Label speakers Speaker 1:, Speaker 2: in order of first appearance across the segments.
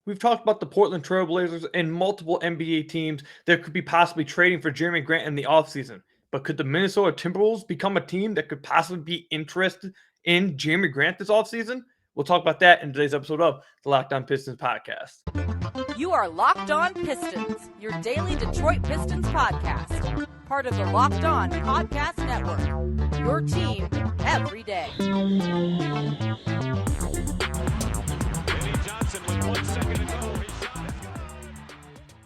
Speaker 1: We've talked about the Portland Trail Blazers and multiple NBA teams that could be possibly trading for Jeremy Grant in the offseason. But could the Minnesota Timberwolves become a team that could possibly be interested in Jeremy Grant this offseason? We'll talk about that in today's episode of the Locked On Pistons podcast.
Speaker 2: You are Locked On Pistons, your daily Detroit Pistons podcast. Part of the Locked On Podcast Network, your team every day.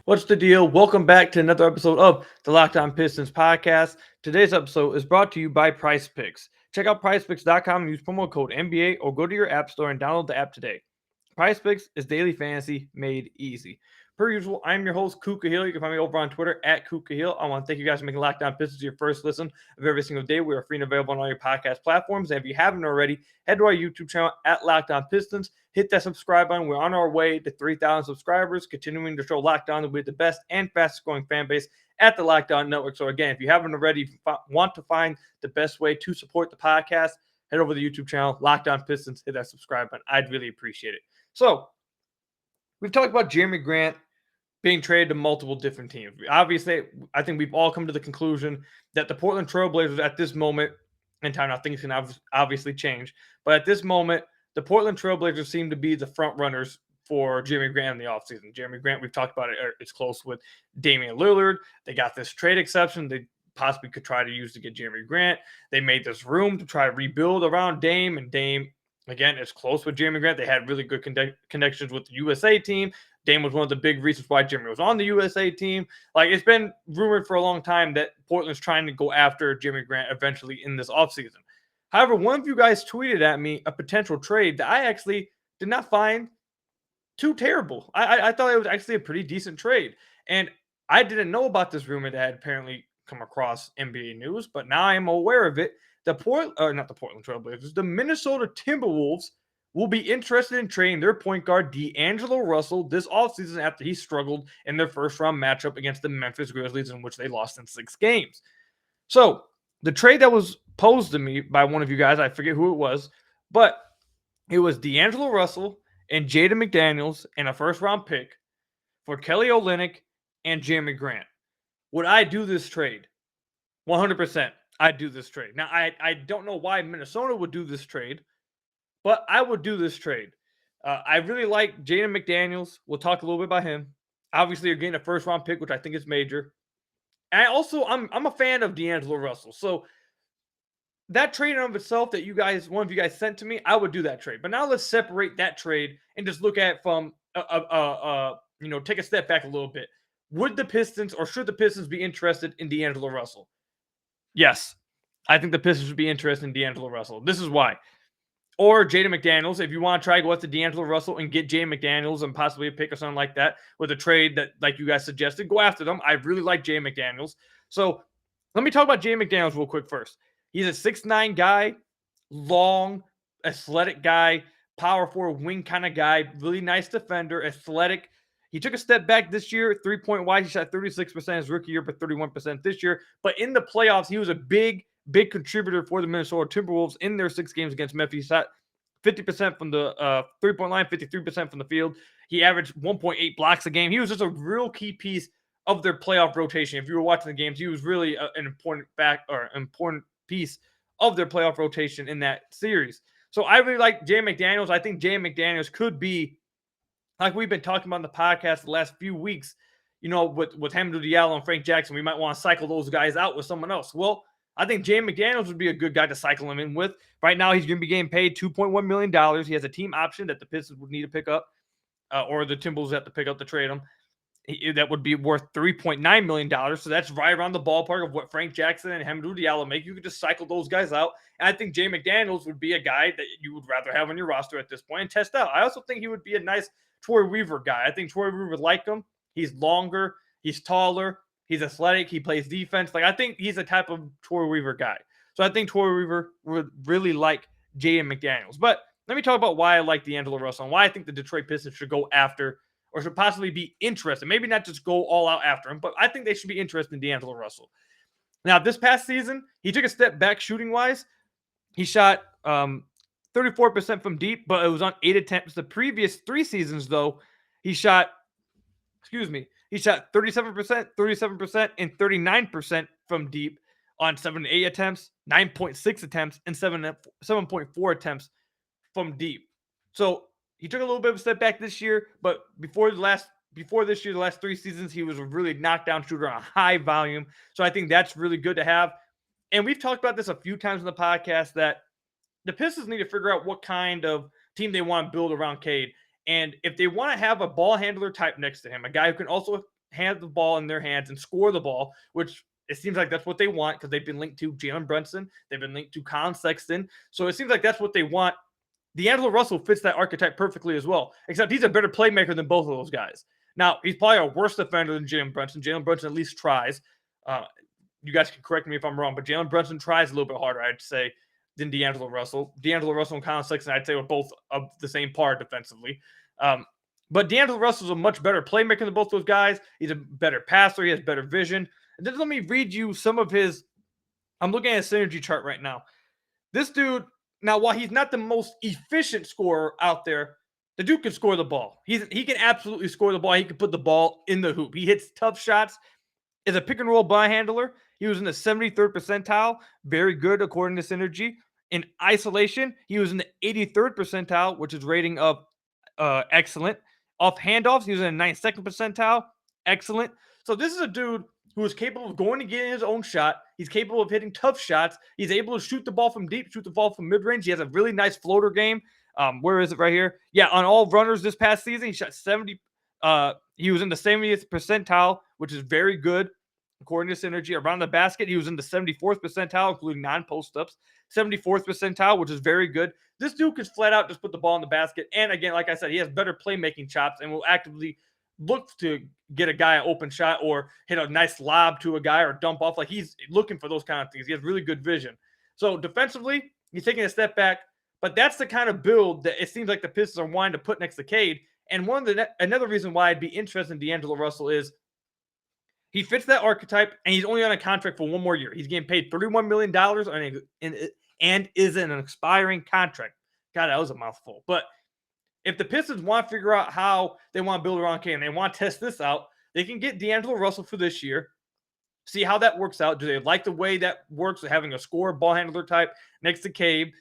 Speaker 1: What's the deal? Welcome back to another episode of the Locked On Pistons podcast. Today's episode is brought to you by PrizePicks. Check out PrizePicks.com and use promo code NBA or go to your app store and download the app today. PrizePicks is daily fantasy made easy. Per usual, I'm your host, Kuka Hill. You can find me over on Twitter at Kuka Hill. I want to thank you guys for making Locked On Pistons your first listen of every single day. We are free and available on all your podcast platforms. And if you haven't already, head to our YouTube channel at Locked On Pistons. Hit that subscribe button. We're on our way to 3,000 subscribers, continuing to show Locked On that we're the best and fastest growing fan base at the Locked On Network. So again, if you haven't already, if you want to find the best way to support the podcast, head over to the YouTube channel, Locked On Pistons, hit that subscribe button. I'd really appreciate it. So we've talked about Jeremy Grant being traded to multiple different teams. Obviously, I think we've all come to the conclusion that the Portland Trail Blazers at this moment in time, now things can obviously change, but at this moment, the Portland Trail Blazers seem to be the front runners for Jeremy Grant in the offseason. Jeremy Grant, we've talked about it, it's close with Damian Lillard. They got this trade exception they possibly could try to use to get Jeremy Grant. They made this room to try to rebuild around Dame, and Dame, again, is close with Jeremy Grant. They had really good connections with the USA team. Dame was one of the big reasons why Jeremy was on the USA team. Like, it's been rumored for a long time that Portland's trying to go after Jeremy Grant eventually in this offseason. However, one of you guys tweeted at me a potential trade that I actually did not find too terrible. I thought it was actually a pretty decent trade. And I didn't know about this rumor that had apparently come across NBA News, but now I am aware of it. The Portland Trail Blazers, the Minnesota Timberwolves will be interested in trading their point guard D'Angelo Russell this offseason after he struggled in their first-round matchup against the Memphis Grizzlies, in which they lost in 6 games. So the trade that was posed to me by one of you guys, I forget who it was, but it was D'Angelo Russell and Jaden McDaniels and a first-round pick for Kelly Olynyk and Jeremy Grant. Would I do this trade? 100%. I'd do this trade. Now, I don't know why Minnesota would do this trade, but I would do this trade. I really like Jaden McDaniels. We'll talk a little bit about him. Obviously, you're getting a first-round pick, which I think is major. And I'm a fan of D'Angelo Russell. So that trade in of itself that one of you guys sent to me, I would do that trade. But now let's separate that trade and just look at it from take a step back a little bit. Would the Pistons or should the Pistons be interested in D'Angelo Russell? Yes, I think the Pistons would be interested in D'Angelo Russell. This is why. Or Jaden McDaniels, if you want to try to go after D'Angelo Russell and get Jaden McDaniels and possibly a pick or something like that with a trade that, like you guys suggested, go after them. I really like Jaden McDaniels. So let me talk about Jaden McDaniels real quick first. He's a 6'9" guy, long, athletic guy, power forward, wing kind of guy, really nice defender, athletic. He took a step back this year, 3-point wise. He shot 36% his rookie year, but 31% this year. But in the playoffs, he was a big contributor for the Minnesota Timberwolves in their 6 games against Memphis. He shot 50% from the 3-point line, 53% from the field. He averaged 1.8 blocks a game. He was just a real key piece of their playoff rotation. If you were watching the games, he was really an important piece of their playoff rotation in that series. So I really like Jaden McDaniels. I think Jaden McDaniels could be, like we've been talking about in the podcast the last few weeks, with Hamidou Diallo and Frank Jackson, we might want to cycle those guys out with someone else. Well, I think Jaden McDaniels would be a good guy to cycle him in with. Right now, he's going to be getting paid $2.1 million. He has a team option that the Pistons would need to pick up, or the Timberwolves have to pick up to trade him. That would be worth $3.9 million. So that's right around the ballpark of what Frank Jackson and Hamidou Diallo make. You could just cycle those guys out. And I think Jaden McDaniels would be a guy that you would rather have on your roster at this point and test out. I also think he would be a nice Troy Weaver guy. I think Troy Weaver would like him. He's longer. He's taller. He's athletic. He plays defense. Like, I think he's the type of Troy Weaver guy. So I think Troy Weaver would really like Jaden McDaniels. But let me talk about why I like D'Angelo Russell and why I think the Detroit Pistons should go after or should possibly be interested. Maybe not just go all out after him, but I think they should be interested in D'Angelo Russell. Now, this past season, he took a step back shooting-wise. He shot 34% from deep, but it was on 8 attempts. The previous 3 seasons, though, He shot 37%, 37%, and 39% from deep on 7 to 8 attempts, 9.6 attempts, and 7.4 attempts from deep. So he took a little bit of a step back this year, but before this year, the last 3 seasons, he was a really knockdown shooter on a high volume. So I think that's really good to have. And we've talked about this a few times in the podcast that the Pistons need to figure out what kind of team they want to build around Cade. And if they want to have a ball handler type next to him, a guy who can also have the ball in their hands and score the ball, which it seems like that's what they want because they've been linked to Jalen Brunson. They've been linked to Colin Sexton. So it seems like that's what they want. D'Angelo Russell fits that archetype perfectly as well, except he's a better playmaker than both of those guys. Now, he's probably a worse defender than Jalen Brunson. Jalen Brunson at least tries. You guys can correct me if I'm wrong, but Jalen Brunson tries a little bit harder, I'd say, than D'Angelo Russell. D'Angelo Russell and Colin Sexton, I'd say, were both of the same par defensively. But D'Angelo Russell's a much better playmaker than both those guys. He's a better passer. He has better vision. And then let me read you some of his – I'm looking at a synergy chart right now. This dude – now, while he's not the most efficient scorer out there, the dude can score the ball. He can absolutely score the ball. He can put the ball in the hoop. He hits tough shots. As a pick-and-roll ball handler, he was in the 73rd percentile. Very good, according to Synergy. In isolation, he was in the 83rd percentile, which is rating of excellent. Off handoffs, he was in the 92nd percentile. Excellent. So this is a dude who is capable of going to get his own shot. He's capable of hitting tough shots. He's able to shoot the ball from deep, shoot the ball from mid-range. He has a really nice floater game. Where is it right here? Yeah, on all runners this past season, he shot 70. He was in the 70th percentile, which is very good, according to Synergy. Around the basket, he was in the 74th percentile, including non-post-ups. 74th percentile, which is very good. This dude can flat out just put the ball in the basket. And again, like I said, he has better playmaking chops and will actively look to get a guy an open shot or hit a nice lob to a guy or dump off. Like, he's looking for those kind of things. He has really good vision. So defensively, he's taking a step back, but that's the kind of build that it seems like the Pistons are wanting to put next to Cade. And another reason why I'd be interested in D'Angelo Russell is he fits that archetype, and he's only on a contract for 1 more year. He's getting paid $31 million and is in an expiring contract. God, that was a mouthful. But if the Pistons want to figure out how they want to build around Cade and they want to test this out, they can get D'Angelo Russell for this year, see how that works out. Do they like the way that works, having a scorer, ball handler type next to Cade?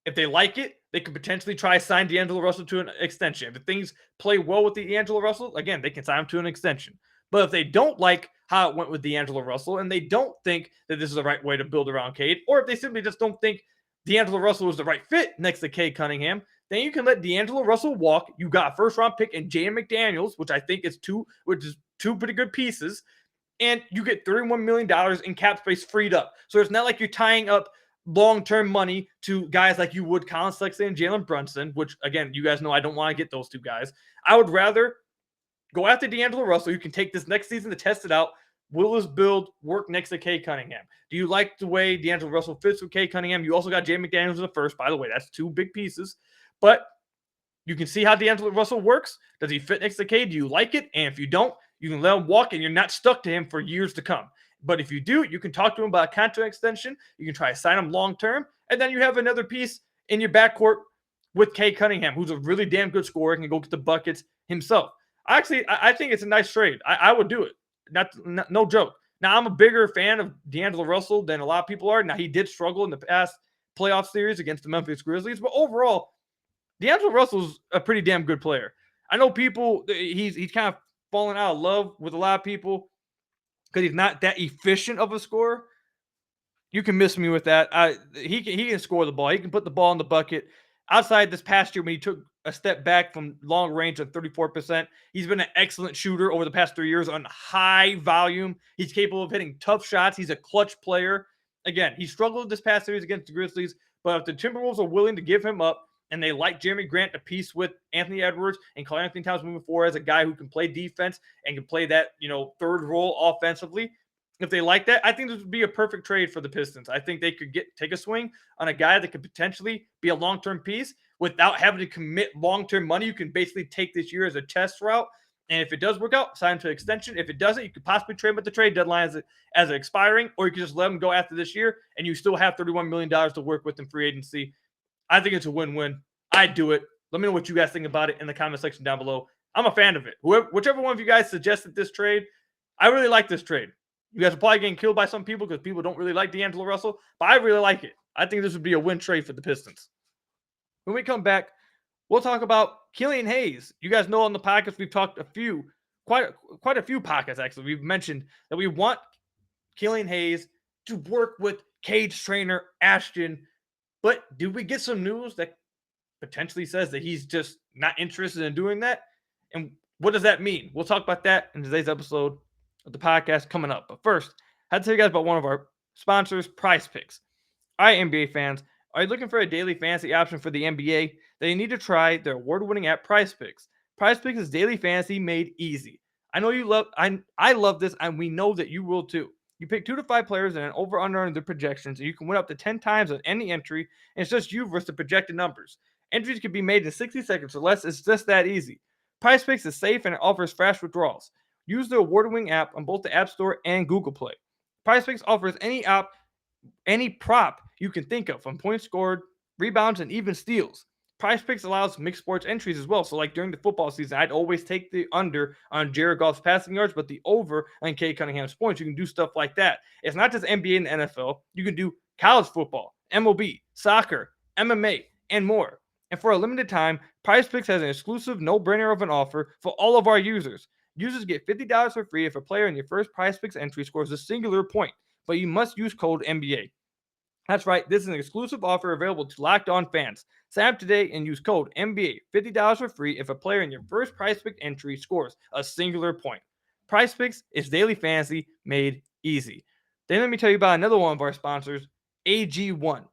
Speaker 1: If they like it, they could potentially try to sign D'Angelo Russell to an extension. If things play well with D'Angelo Russell, again, they can sign him to an extension. But if they don't like how it went with D'Angelo Russell and they don't think that this is the right way to build around Cade, or if they simply just don't think D'Angelo Russell is the right fit next to Cade Cunningham, then you can let D'Angelo Russell walk. You got a first-round pick in Jaden McDaniels, which I think is two pretty good pieces, and you get $31 million in cap space freed up. So it's not like you're tying up long-term money to guys like you would Colin Sexton and Jalen Brunson, which, again, you guys know I don't want to get those two guys. I would rather go after D'Angelo Russell. You can take this next season to test it out. Will this build work next to Cade Cunningham? Do you like the way D'Angelo Russell fits with Cade Cunningham? You also got Jaden McDaniels in the first. By the way, that's 2 big pieces. But you can see how D'Angelo Russell works. Does he fit next to Cade? Do you like it? And if you don't, you can let him walk and you're not stuck to him for years to come. But if you do, you can talk to him about a contract extension. You can try to sign him long-term. And then you have another piece in your backcourt with Cade Cunningham, who's a really damn good scorer and can go get the buckets himself. I think it's a nice trade. I would do it. No joke. Now, I'm a bigger fan of D'Angelo Russell than a lot of people are. Now, he did struggle in the past playoff series against the Memphis Grizzlies. But overall, D'Angelo Russell's a pretty damn good player. I know people, he's kind of fallen out of love with a lot of people because he's not that efficient of a scorer. You can miss me with that. He can score the ball. He can put the ball in the bucket. Outside this past year when he took a step back from long range of 34%, he's been an excellent shooter over the past 3 years on high volume. He's capable of hitting tough shots. He's a clutch player. Again, he struggled this past series against the Grizzlies, but if the Timberwolves are willing to give him up and they like Jeremy Grant to piece with Anthony Edwards and Karl Anthony Towns moving forward as a guy who can play defense and can play that, third role offensively, if they like that, I think this would be a perfect trade for the Pistons. I think they could take a swing on a guy that could potentially be a long-term piece without having to commit long-term money. You can basically take this year as a test route. And if it does work out, sign him to an extension. If it doesn't, you could possibly trade him at the trade deadline as an expiring, or you could just let him go after this year and you still have $31 million to work with in free agency. I think it's a win-win. I'd do it. Let me know what you guys think about it in the comment section down below. I'm a fan of it. Whichever one of you guys suggested this trade, I really like this trade. You guys are probably getting killed by some people because people don't really like D'Angelo Russell, but I really like it. I think this would be a win trade for the Pistons. When we come back, we'll talk about Killian Hayes. You guys know on the podcast we've talked quite a few podcasts actually. We've mentioned that we want Killian Hayes to work with Cade's trainer Ashton, but did we get some news that potentially says that he's just not interested in doing that? And what does that mean? We'll talk about that in today's episode of the podcast coming up. But first, I had to tell you guys about one of our sponsors, PrizePicks. All right, NBA fans, are you looking for a daily fantasy option for the NBA? Then you need to try their award-winning app, PrizePicks. PrizePicks is daily fantasy made easy. I know you love. I love this, and we know that you will too. You pick 2 to 5 players and an over/under on their projections, and you can win up to 10 times on any entry. And it's just you versus the projected numbers. Entries can be made in 60 seconds or less. It's just that easy. PrizePicks is safe and it offers fast withdrawals. Use the award-winning app on both the App Store and Google Play. PrizePicks offers any prop you can think of, from points scored, rebounds, and even steals. PrizePicks allows mixed sports entries as well. So like during the football season, I'd always take the under on Jared Goff's passing yards, but the over on Cade Cunningham's points. You can do stuff like that. It's not just NBA and the NFL. You can do college football, MLB, soccer, MMA, and more. And for a limited time, PrizePicks has an exclusive no-brainer of an offer for all of our users. Users get $50 for free if a player in your first PrizePicks entry scores a singular point, but you must use code NBA. That's right, this is an exclusive offer available to Locked On fans. Sign up today and use code NBA, $50 for free if a player in your first PrizePicks entry scores a singular point. PrizePicks is daily fantasy made easy. Then let me tell you about another one of our sponsors, AG1.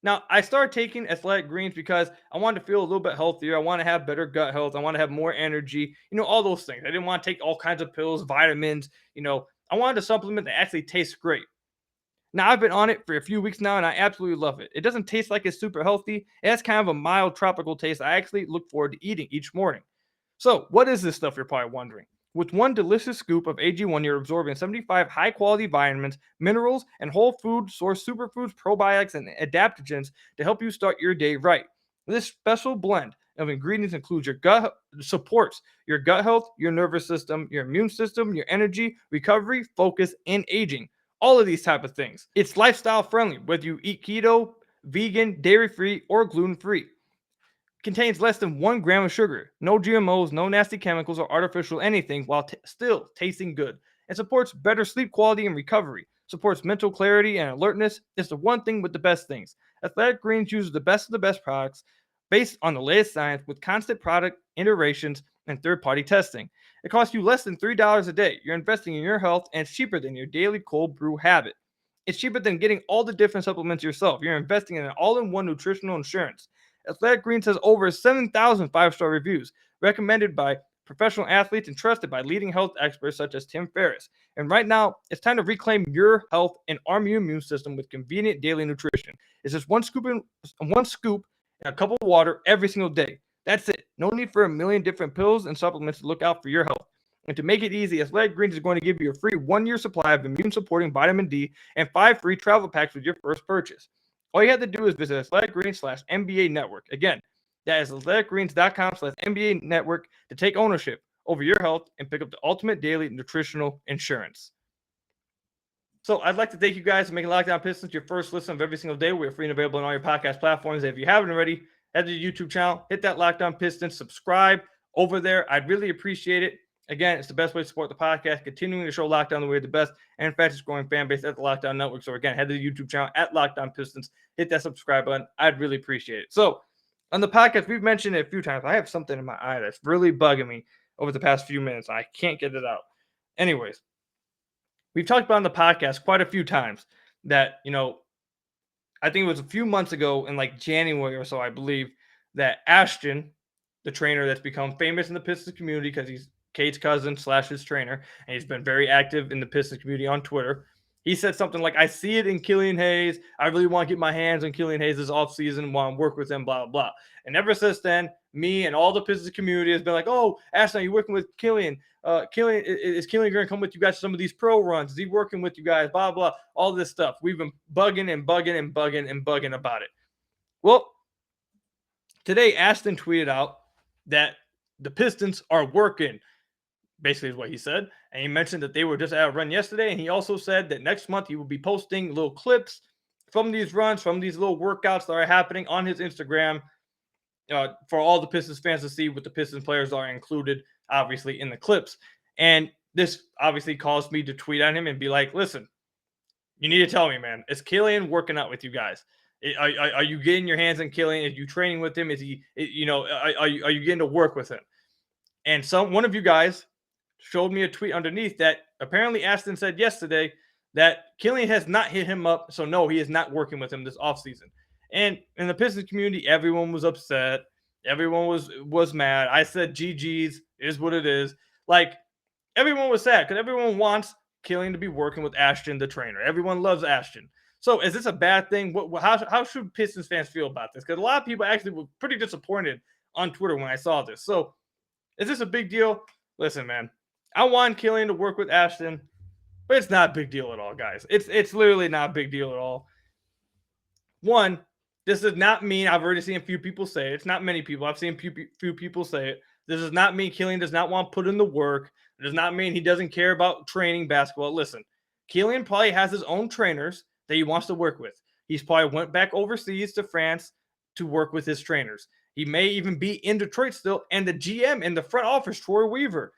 Speaker 1: Now, I started taking athletic greens because I wanted to feel a little bit healthier. I want to have better gut health. I want to have more energy, all those things. I didn't want to take all kinds of pills, vitamins, I wanted a supplement that actually tastes great. Now, I've been on it for a few weeks now, and I absolutely love it. It doesn't taste like it's super healthy. It has kind of a mild tropical taste I actually look forward to eating each morning. So, what is this stuff, you're probably wondering? With one delicious scoop of AG1, you're absorbing 75 high-quality vitamins, minerals, and whole food source superfoods, probiotics, and adaptogens to help you start your day right. This special blend of ingredients includes supports your gut health, your nervous system, your immune system, your energy, recovery, focus, and aging. All of these type of things. It's lifestyle friendly, whether you eat keto, vegan, dairy-free, or gluten-free. Contains less than 1 gram of sugar, no GMOs, no nasty chemicals or artificial anything, while still tasting good. It supports better sleep quality and recovery, supports mental clarity and alertness. It's the one thing with the best things. Athletic Greens uses the best of the best products based on the latest science with constant product iterations and third-party testing. It costs you less than $3 a day. You're investing in your health, and it's cheaper than your daily cold brew habit. It's cheaper than getting all the different supplements yourself. You're investing in an all-in-one nutritional insurance. Athletic Greens has over 7,000 5-star reviews, recommended by professional athletes and trusted by leading health experts such as Tim Ferriss. And right now, it's time to reclaim your health and arm your immune system with convenient daily nutrition. It's just one scoop and a cup of water every single day. That's it. No need for a million different pills and supplements to look out for your health. And to make it easy, Athletic Greens is going to give you a free 1-year supply of immune-supporting vitamin D and 5 free travel packs with your first purchase. All you have to do is visit athleticgreens.com/NBA Network. Again, that is athleticgreens.com/NBA Network to take ownership over your health and pick up the ultimate daily nutritional insurance. So I'd like to thank you guys for making Locked On Pistons your first listen of every single day. We're free and available on all your podcast platforms. If you haven't already, head to the YouTube channel, hit that Locked On Pistons, subscribe over there. I'd really appreciate it. Again, it's the best way to support the podcast, continuing to show Locked On the way the best and fastest growing fan base at the Locked On Network. So again, head to the YouTube channel at Locked On Pistons, hit that subscribe button. I'd really appreciate it. So on the podcast, we've mentioned it a few times. I have something in my eye that's really bugging me over the past few minutes. I can't get it out. Anyways, we've talked about on the podcast quite a few times that, I think it was a few months ago in like January or so, I believe, that Ashton, the trainer that's become famous in the Pistons community because he's Cade's cousin / his trainer, and he's been very active in the Pistons community on Twitter. He said something like, I see it in Killian Hayes. I really want to get my hands on Killian Hayes this offseason, want to work with him, blah, blah, blah. And ever since then, me and all the Pistons community has been like, oh, Ashton, you're working with Killian. Is Killian going to come with you guys to some of these pro runs? Is he working with you guys? Blah, blah, all this stuff. We've been bugging about it. Well, Today, Ashton tweeted out that the Pistons are working, basically is what he said. And he mentioned that they were just at a run yesterday. And he also said that next month he will be posting little clips from these runs, from these little workouts that are happening on his Instagram for all the Pistons fans to see, what the Pistons players are included, obviously, in the clips. And this obviously caused me to tweet at him and be like, listen, you need to tell me, man, is Killian working out with you guys? Are you getting your hands on Killian? Are you training with him? Is he, are you getting to work with him? And one of you guys showed me a tweet underneath that apparently Ashton said yesterday that Killian has not hit him up. So no, he is not working with him this offseason. And in the Pistons community, everyone was upset. Everyone was mad. I said GG's is what it is. Like, everyone was sad because everyone wants Killian to be working with Ashton, the trainer. Everyone loves Ashton. So is this a bad thing? How should Pistons fans feel about this? Because a lot of people actually were pretty disappointed on Twitter when I saw this. So is this a big deal? Listen, man, I want Killian to work with Ashton, but it's not a big deal at all, guys. It's literally not a big deal at all. One, this does not mean, I've already seen a few people say it. It's not many people. I've seen few people say it. This does not mean Killian does not want to put in the work. It does not mean he doesn't care about training basketball. Listen, Killian probably has his own trainers that he wants to work with. He's probably went back overseas to France to work with his trainers. He may even be in Detroit still, and the GM in the front office, Troy Weaver,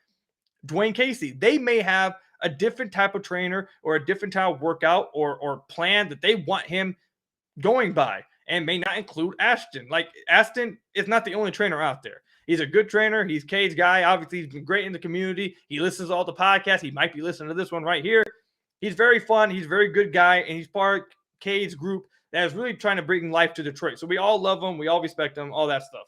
Speaker 1: Dwayne Casey, they may have a different type of trainer or a different type of workout or plan that they want him going by, and may not include Ashton. Like, Ashton is not the only trainer out there. He's a good trainer. He's Cade's guy. Obviously, he's been great in the community. He listens to all the podcasts. He might be listening to this one right here. He's very fun. He's a very good guy, and he's part of Cade's group that is really trying to bring life to Detroit. So we all love him. We all respect him, all that stuff.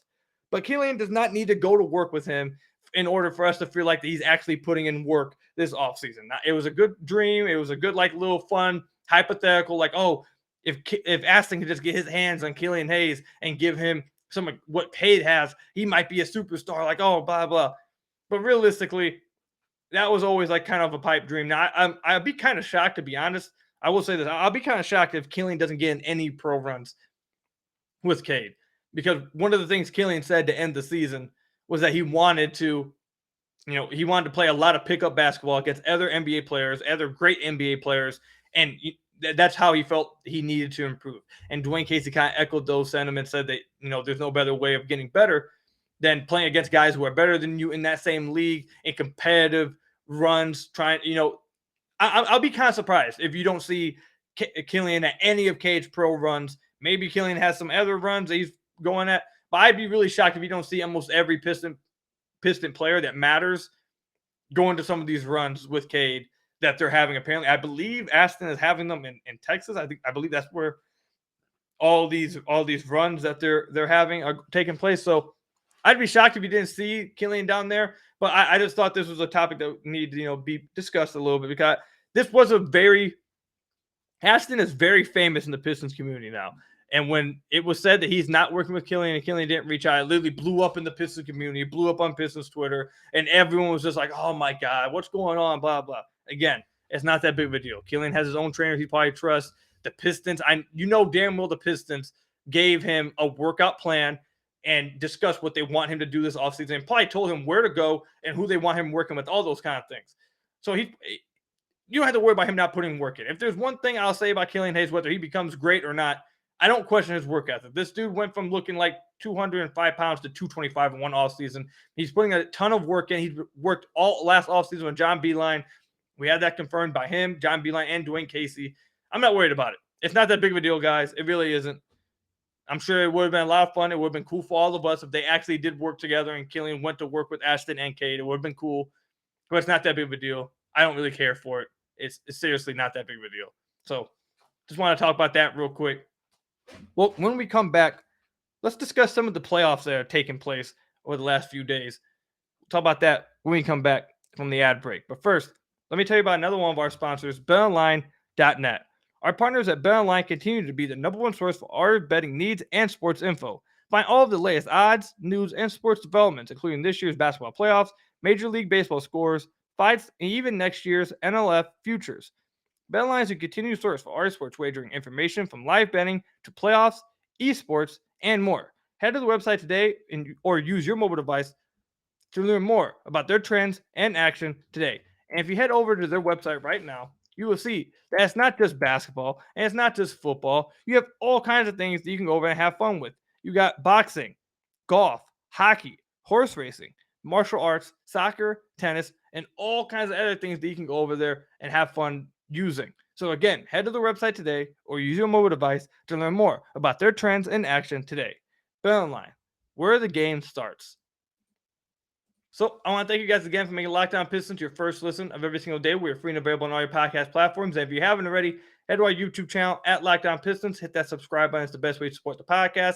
Speaker 1: But Killian does not need to go to work with him in order for us to feel like he's actually putting in work this offseason. It was a good dream. It was a good, like, little fun hypothetical, like, oh, if Ashton could just get his hands on Killian Hayes and give him some of what Cade has, he might be a superstar, like, oh, blah, blah. But realistically, that was always like kind of a pipe dream. Now, I'd be kind of shocked, to be honest. I will say this. I'll be kind of shocked if Killian doesn't get in any pro runs with Cade, because one of the things Killian said to end the season was that he wanted to play a lot of pickup basketball against other NBA players, other great NBA players, and that's how he felt he needed to improve. And Dwayne Casey kind of echoed those sentiments, said that, there's no better way of getting better than playing against guys who are better than you in that same league in competitive runs. I'll be kind of surprised if you don't see Killian at any of Cade's pro runs. Maybe Killian has some other runs that he's going at, but I'd be really shocked if you don't see almost every Piston player that matters going to some of these runs with Cade that they're having. Apparently, I believe Ashton is having them in Texas. I believe that's where all these runs that they're having are taking place. So I'd be shocked if you didn't see Killian down there. But I just thought this was a topic that needed to be discussed a little bit, because this was Ashton is very famous in the Pistons community now. And when it was said that he's not working with Killian and Killian didn't reach out, it literally blew up in the Pistons community, blew up on Pistons Twitter, and everyone was just like, oh my God, what's going on, blah, blah. Again, it's not that big of a deal. Killian has his own trainer he probably trusts. The Pistons, damn well the Pistons gave him a workout plan and discussed what they want him to do this offseason, and probably told him where to go and who they want him working with, all those kind of things. So you don't have to worry about him not putting work in. If there's one thing I'll say about Killian Hayes, whether he becomes great or not, I don't question his work ethic. This dude went from looking like 205 pounds to 225 in one offseason. He's putting a ton of work in. He's worked all last offseason with John Beilein. We had that confirmed by him, John Beilein, and Dwayne Casey. I'm not worried about it. It's not that big of a deal, guys. It really isn't. I'm sure it would have been a lot of fun. It would have been cool for all of us if they actually did work together and Killian went to work with Ashton and Cade. It would have been cool. But it's not that big of a deal. I don't really care for it. It's seriously not that big of a deal. So just want to talk about that real quick. Well, when we come back, let's discuss some of the playoffs that are taking place over the last few days. We'll talk about that when we come back from the ad break. But first, let me tell you about another one of our sponsors, BetOnline.net. Our partners at BetOnline continue to be the number one source for our betting needs and sports info. Find all of the latest odds, news, and sports developments, including this year's basketball playoffs, Major League Baseball scores, fights, and even next year's NLF futures. BetOnline is a continued source for our sports wagering information, from live betting to playoffs, esports, and more. head to the website today or use your mobile device to learn more about their trends and action today. And if you head over to their website right now, you will see that it's not just basketball and it's not just football. You have all kinds of things that you can go over and have fun with. You got boxing, golf, hockey, horse racing, martial arts, soccer, tennis, and all kinds of other things that you can go over there and have fun using. So again, head to the website today or use your mobile device to learn more about their trends in action today. BetOnline, where the game starts. So I want to thank you guys again for making Locked On Pistons your first listen of every single day. We are free and available on all your podcast platforms. And if you haven't already, head to our YouTube channel at Locked On Pistons. Hit that subscribe button. It's the best way to support the podcast.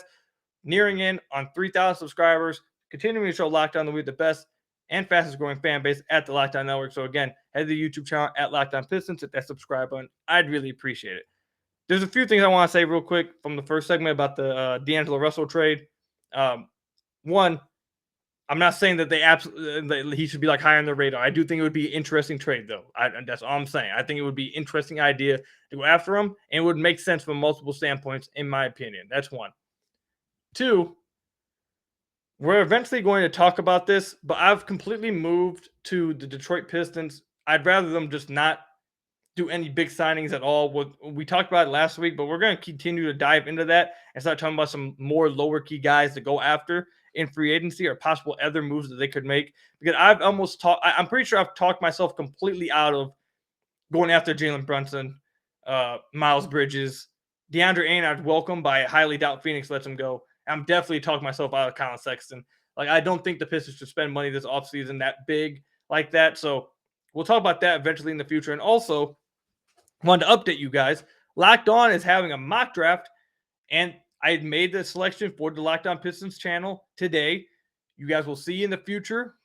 Speaker 1: Nearing in on 3,000 subscribers. Continuing to show Locked On that we're the best and fastest growing fan base at the Locked On Network. So again, head to the YouTube channel at Locked On Pistons. Hit that subscribe button. I'd really appreciate it. There's a few things I want to say real quick from the first segment about the D'Angelo Russell trade. One, I'm not saying that that he should be like high on the radar. I do think it would be an interesting trade, though. That's all I'm saying. I think it would be an interesting idea to go after him, and it would make sense from multiple standpoints, in my opinion. That's one. Two, we're eventually going to talk about this, but I've completely moved to the Detroit Pistons. I'd rather them just not do any big signings at all. We talked about it last week, but we're going to continue to dive into that and start talking about some more lower key guys to go after in free agency or possible other moves that they could make. Because I'm pretty sure I've talked myself completely out of going after Jalen Brunson, Miles Bridges, DeAndre Ayton. I'd welcome, but I highly doubt Phoenix lets him go. I'm definitely talking myself out of Colin Sexton. Like, I don't think the Pistons should spend money this offseason that big like that. So we'll talk about that eventually in the future. And also, wanted to update you guys. Locked On is having a mock draft, and I made the selection for the Locked On Pistons channel today. You guys will see in the future.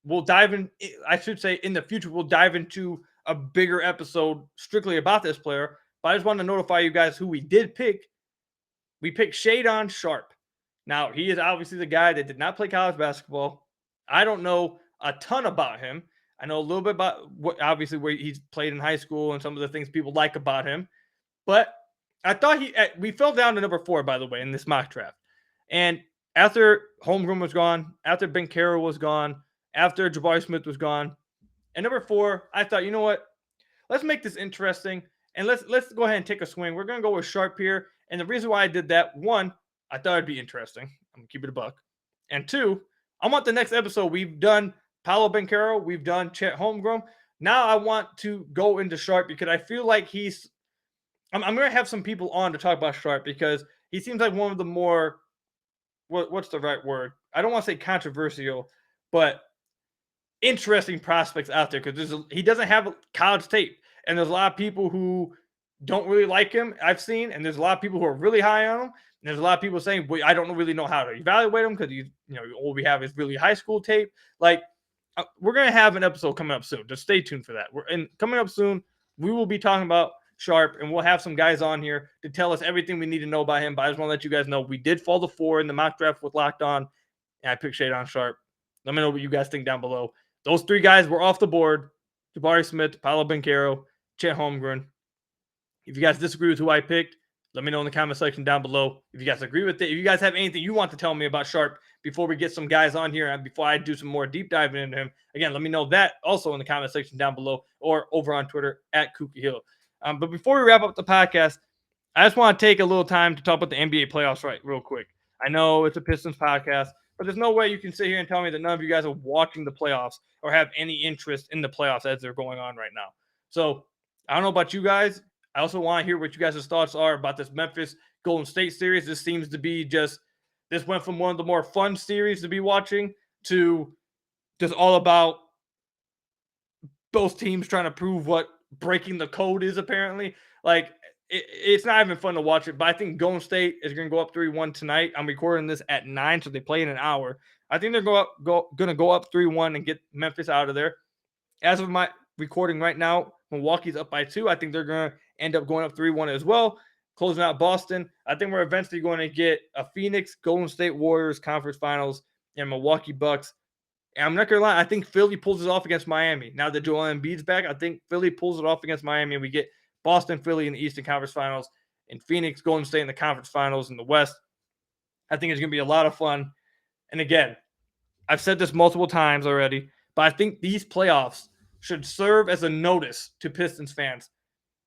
Speaker 1: We'll dive in. I should say in the future, we'll dive into a bigger episode strictly about this player. But I just want to notify you guys who we did pick. We picked Shadon Sharpe. Now, he is obviously the guy that did not play college basketball. I don't know a ton about him. I know a little bit about obviously where he's played in high school and some of the things people like about him. But I thought we fell down to number 4, by the way, in this mock draft. And after Holmgren was gone, after Banchero was gone, after Jabari Smith was gone, and number 4, I thought, you know what? Let's make this interesting, and let's go ahead and take a swing. We're going to go with Sharpe here. And the reason why I did that, one, I thought it'd be interesting. I'm going to keep it a buck. And two, I want the next episode. We've done Paolo Banchero. We've done Chet Holmgren. Now I want to go into Sharpe because I feel like I'm going to have some people on to talk about Sharpe because he seems like one of the more, what's the right word? I don't want to say controversial, but interesting prospects out there because he doesn't have college tape. And there's a lot of people who don't really like him, I've seen, and there's a lot of people who are really high on him. And there's a lot of people saying, well, I don't really know how to evaluate him because all we have is really high school tape. Like, we're going to have an episode coming up soon. Just stay tuned for that. Coming up soon, we will be talking about Sharpe, and we'll have some guys on here to tell us everything we need to know about him. But I just want to let you guys know we did fall to 4 in the mock draft with Locked On, and I picked Shadon Sharpe. Let me know what you guys think down below. Those 3 guys were off the board: Jabari Smith, Paolo Banchero, Chet Holmgren. If you guys disagree with who I picked, let me know in the comment section down below. If you guys agree with it, if you guys have anything you want to tell me about Sharpe before we get some guys on here and before I do some more deep diving into him, again, let me know that also in the comment section down below or over on Twitter at Kookie Hill. But before we wrap up the podcast, I just want to take a little time to talk about the NBA playoffs real quick. I know it's a Pistons podcast, but there's no way you can sit here and tell me that none of you guys are watching the playoffs or have any interest in the playoffs as they're going on right now. So I don't know about you guys. I also want to hear what you guys' thoughts are about this Memphis Golden State series. This seems to be this went from one of the more fun series to be watching to just all about both teams trying to prove what breaking the code is, apparently. Like, it's not even fun to watch it, but I think Golden State is going to go up 3-1 tonight. I'm recording this at 9, so they play in an hour. I think they're going to go up 3-1 and get Memphis out of there. As of my recording right now, Milwaukee's up by 2. I think they're going to end up going up 3-1 as well, closing out Boston. I think we're eventually going to get a Phoenix Golden State Warriors conference finals and Milwaukee Bucks. And I'm not going to lie, I think Philly pulls it off against Miami. Now that Joel Embiid's back, I think Philly pulls it off against Miami, and we get Boston, Philly in the Eastern Conference Finals, and Phoenix, Golden State in the conference finals in the West. I think it's going to be a lot of fun. And again, I've said this multiple times already, but I think these playoffs should serve as a notice to Pistons fans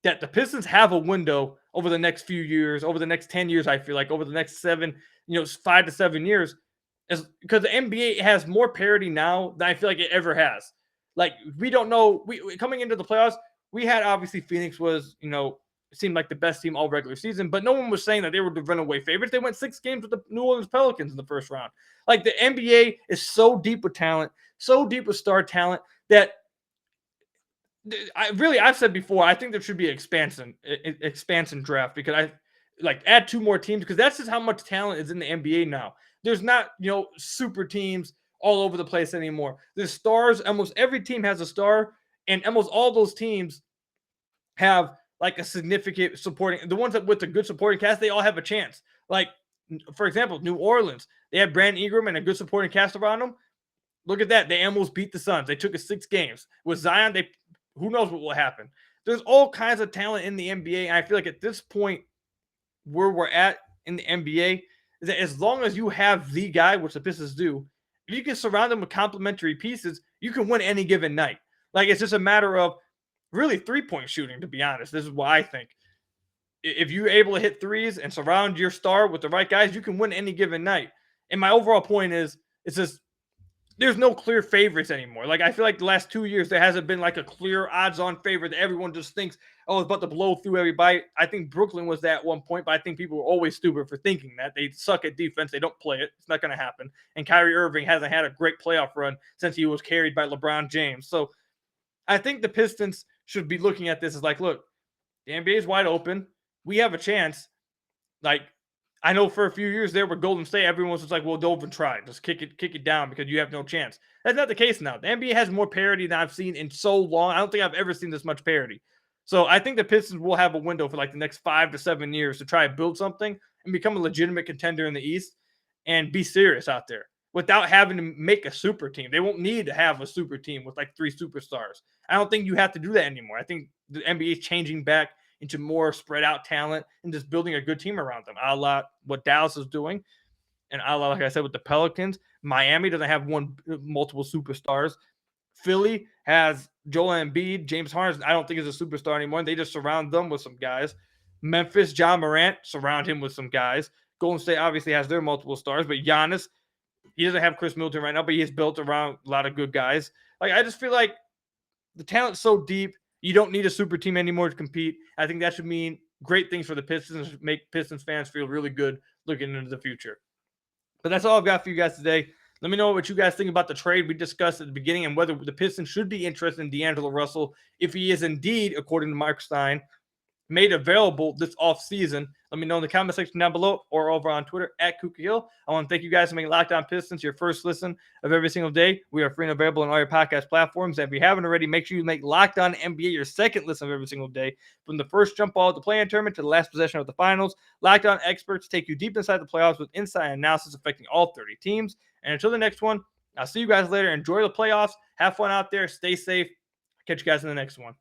Speaker 1: that the Pistons have a window over the next few years, over the next 10 years, I feel like, over the next 5 to 7 years, is because the NBA has more parity now than I feel like it ever has. Like, we don't know, coming into the playoffs, we had obviously Phoenix was, seemed like the best team all regular season, but no one was saying that they were the runaway favorites. They went 6 games with the New Orleans Pelicans in the first round. Like, the NBA is so deep with talent, so deep with star talent that I've said before, I think there should be an expansion draft because I like add 2 more teams because that's just how much talent is in the NBA now. There's not, super teams all over the place anymore. There's stars. Almost every team has a star, and almost all those teams have like a significant supporting. The ones that with a good supporting cast, they all have a chance. Like, for example, New Orleans, they have Brandon Ingram and a good supporting cast around them. Look at that. They almost beat the Suns. They took it 6 games. With Zion, who knows what will happen. There's all kinds of talent in the NBA. And I feel like at this point where we're at in the NBA is that as long as you have the guy, which the Pistons do, if you can surround them with complementary pieces, you can win any given night. Like, it's just a matter of really 3-point shooting, to be honest. This is what I think. If you're able to hit threes and surround your star with the right guys, you can win any given night. And my overall point is, it's just there's no clear favorites anymore. Like, I feel like the last 2 years, there hasn't been like a clear odds-on favorite that everyone just thinks, oh, it's about to blow through everybody. I think Brooklyn was that at one point, but I think people were always stupid for thinking that. They suck at defense. They don't play it. It's not going to happen. And Kyrie Irving hasn't had a great playoff run since he was carried by LeBron James. So I think the Pistons should be looking at this as like, look, the NBA is wide open. We have a chance. Like, I know for a few years there with Golden State, everyone was just like, well, don't even try. Just kick it down because you have no chance. That's not the case now. The NBA has more parity than I've seen in so long. I don't think I've ever seen this much parity. So I think the Pistons will have a window for like the next 5 to 7 years to try to build something and become a legitimate contender in the East and be serious out there without having to make a super team. They won't need to have a super team with like 3 superstars. I don't think you have to do that anymore. I think the NBA is changing back into more spread out talent and just building a good team around them, a la what Dallas is doing. And a la, like I said, with the Pelicans, Miami doesn't have multiple superstars. Philly has Joel Embiid, James Harden. I don't think is a superstar anymore. They just surround them with some guys. Memphis, John Morant, surround him with some guys. Golden State obviously has their multiple stars, but Giannis, he doesn't have Chris Middleton right now, but he is built around a lot of good guys. Like, I just feel like the talent's so deep. You don't need a super team anymore to compete. I think that should mean great things for the Pistons, make Pistons fans feel really good looking into the future. But that's all I've got for you guys today. Let me know what you guys think about the trade we discussed at the beginning and whether the Pistons should be interested in D'Angelo Russell if he is indeed, according to Marc Stein, made available this offseason. Let me know in the comment section down below or over on Twitter at Kuka Hill. I want to thank you guys for making Locked On Pistons your first listen of every single day. We are free and available on all your podcast platforms. And if you haven't already, make sure you make Locked On NBA your second listen of every single day. From the first jump ball of the play-in tournament to the last possession of the finals, Locked On experts take you deep inside the playoffs with insight and analysis affecting all 30 teams. And until the next one, I'll see you guys later. Enjoy the playoffs. Have fun out there. Stay safe. Catch you guys in the next one.